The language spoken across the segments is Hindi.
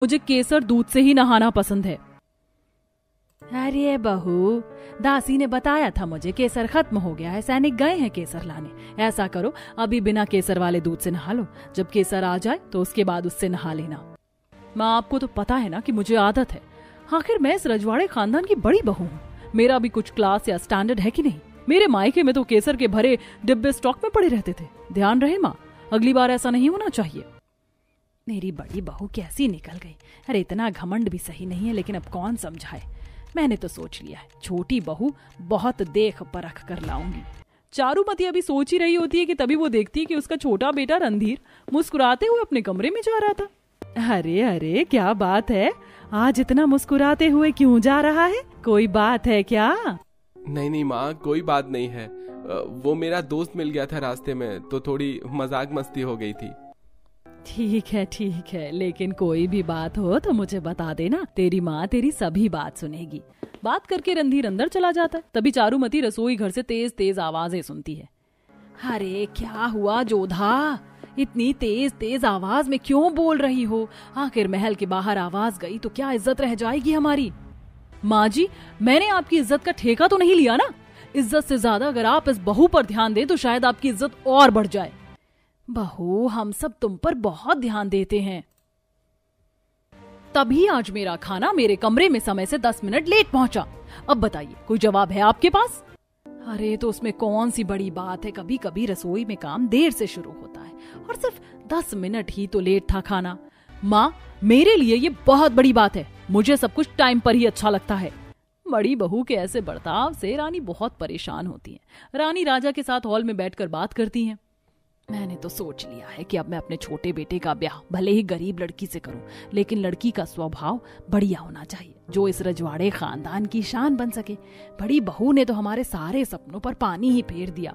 मुझे केसर दूध से ही नहाना पसंद है। अरे बहू, दासी ने बताया था मुझे केसर खत्म हो गया है, सैनिक गए हैं केसर लाने। ऐसा करो, अभी बिना केसर वाले दूध से नहा लो, जब केसर आ जाए तो उसके बाद उससे नहा लेना। माँ, आपको तो पता है ना कि मुझे आदत है, आखिर मैं इस रजवाड़े खानदान की बड़ी बहू हूँ। मेरा भी कुछ क्लास या स्टैंडर्ड है कि नहीं? मेरे मायके में तो केसर के भरे डिब्बे स्टॉक में पड़े रहते थे। ध्यान रहे माँ, अगली बार ऐसा नहीं होना चाहिए। मेरी बड़ी बहू कैसी निकल गई। अरे इतना घमंड भी सही नहीं है, लेकिन अब कौन समझाए। मैंने तो सोच लिया है, छोटी बहू बहुत देख परख कर लाऊंगी। चारूमती अभी सोच ही रही होती है कि तभी वो देखती है कि उसका छोटा बेटा रणधीर मुस्कुराते हुए अपने कमरे में जा रहा था। अरे अरे, क्या बात है, आज इतना मुस्कुराते हुए क्यों जा रहा है? कोई बात है क्या? नहीं नहीं माँ, कोई बात नहीं है। वो मेरा दोस्त मिल गया था रास्ते में, तो थोड़ी मजाक मस्ती हो गई थी। ठीक है, लेकिन कोई भी बात हो तो मुझे बता देना, तेरी माँ तेरी सभी बात सुनेगी। बात करके रणधीर अंदर चला जाता है। तभी चारूमती रसोई घर से तेज तेज आवाजें सुनती है। अरे क्या हुआ जोधा, इतनी तेज तेज आवाज में क्यों बोल रही हो? आखिर महल के बाहर आवाज गई तो क्या इज्जत रह जाएगी हमारी? माँ जी, मैंने आपकी इज्जत का ठेका तो नहीं लिया ना। इज्जत से ज्यादा अगर आप इस बहू पर ध्यान दें तो शायद आपकी इज्जत और बढ़ जाए। बहू, हम सब तुम पर बहुत ध्यान देते हैं, तभी आज मेरा खाना मेरे कमरे में समय से 10 मिनट लेट पहुंचा। अब बताइए, कोई जवाब है आपके पास? अरे तो उसमें कौन सी बड़ी बात है, कभी कभी रसोई में काम देर से शुरू होता है और सिर्फ 10 मिनट ही तो लेट था खाना। माँ, मेरे लिए ये बहुत बड़ी बात है, मुझे सब कुछ टाइम पर ही अच्छा लगता है। बड़ी बहू के ऐसे बर्ताव से रानी बहुत परेशान होती है। रानी राजा के साथ हॉल में बैठकर बात करती हैं। मैंने तो सोच लिया है कि अब मैं अपने छोटे बेटे का ब्याह भले ही गरीब लड़की से करूं, लेकिन लड़की का स्वभाव बढ़िया होना चाहिए, जो इस रजवाड़े खानदान की शान बन सके। बड़ी बहू ने तो हमारे सारे सपनों पर पानी ही फेर दिया।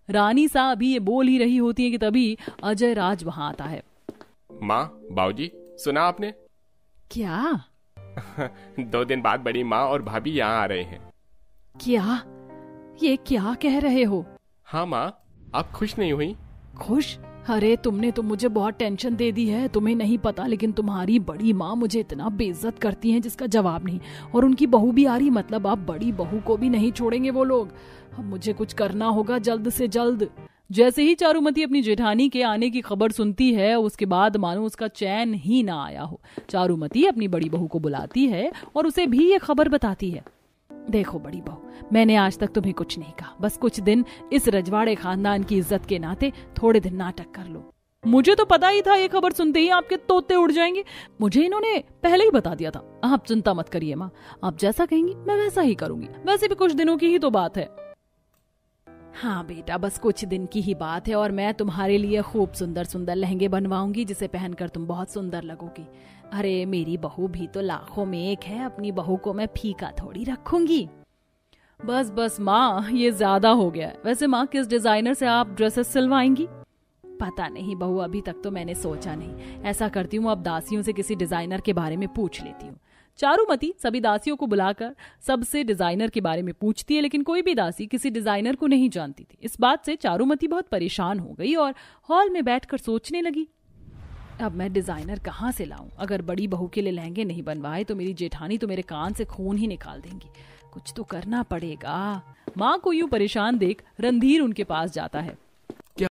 रानी सा अभी ये बोल ही रही होती है कि तभी अजय राज वहां आता है। माँ, बाबूजी, सुना आपने? क्या? 2 दिन बाद बड़ी माँ और भाभी यहाँ आ रहे हैं। क्या? ये क्या कह रहे हो? हाँ माँ, आप खुश नहीं हुई? खुश? अरे तुमने तो मुझे बहुत टेंशन दे दी है। तुम्हें नहीं पता, लेकिन तुम्हारी बड़ी माँ मुझे इतना बेइज्जत करती हैं जिसका जवाब नहीं। और उनकी बहू भी आ रही, मतलब आप बड़ी बहू को भी नहीं छोड़ेंगे वो लोग। अब मुझे कुछ करना होगा जल्द से जल्द। जैसे ही चारूमती अपनी जेठानी के आने की खबर सुनती है, उसके बाद मानो उसका चैन ही ना आया हो। चारूमती अपनी बड़ी बहू को बुलाती है और उसे भी ये खबर बताती है। देखो बड़ी बहू, मैंने आज तक तुम्हें कुछ नहीं कहा, बस कुछ दिन इस रजवाड़े खानदान की इज्जत के नाते थोड़े दिन नाटक कर लो। मुझे तो पता ही था ये खबर सुनते ही आपके तोते उड़ जाएंगे। मुझे इन्होंने पहले ही बता दिया था। आप चिंता मत करिए माँ, आप जैसा कहेंगी मैं वैसा ही करूंगी। वैसे भी कुछ दिनों की ही तो बात है। हाँ बेटा, बस कुछ दिन की ही बात है और मैं तुम्हारे लिए खूब सुंदर सुंदर लहंगे बनवाऊंगी, जिसे पहनकर तुम बहुत सुंदर लगोगी। अरे मेरी बहू भी तो लाखों में एक है, अपनी बहू को मैं फीका थोड़ी रखूंगी। बस बस माँ, ये ज्यादा हो गया है। वैसे माँ, किस डिजाइनर से आप ड्रेसेस सिलवाएंगी? पता नहीं बहू, अभी तक तो मैंने सोचा नहीं। ऐसा करती हूँ, अब दासियों से किसी डिजाइनर के बारे में पूछ लेती हूँ। चारूमती सभी दासियों को बुलाकर सबसे डिजाइनर के बारे में पूछती है, लेकिन कोई भी दासी किसी डिजाइनर को नहीं जानती थी। इस बात से चारूमती बहुत परेशान हो गई और हॉल में बैठकर सोचने लगी, अब मैं डिजाइनर कहाँ से लाऊं? अगर बड़ी बहू के लिए लहंगे नहीं बनवाए तो मेरी जेठानी तो मेरे कान से खून ही निकाल देंगी। कुछ तो करना पड़ेगा। माँ को यूं परेशान देख रणधीर उनके पास जाता है।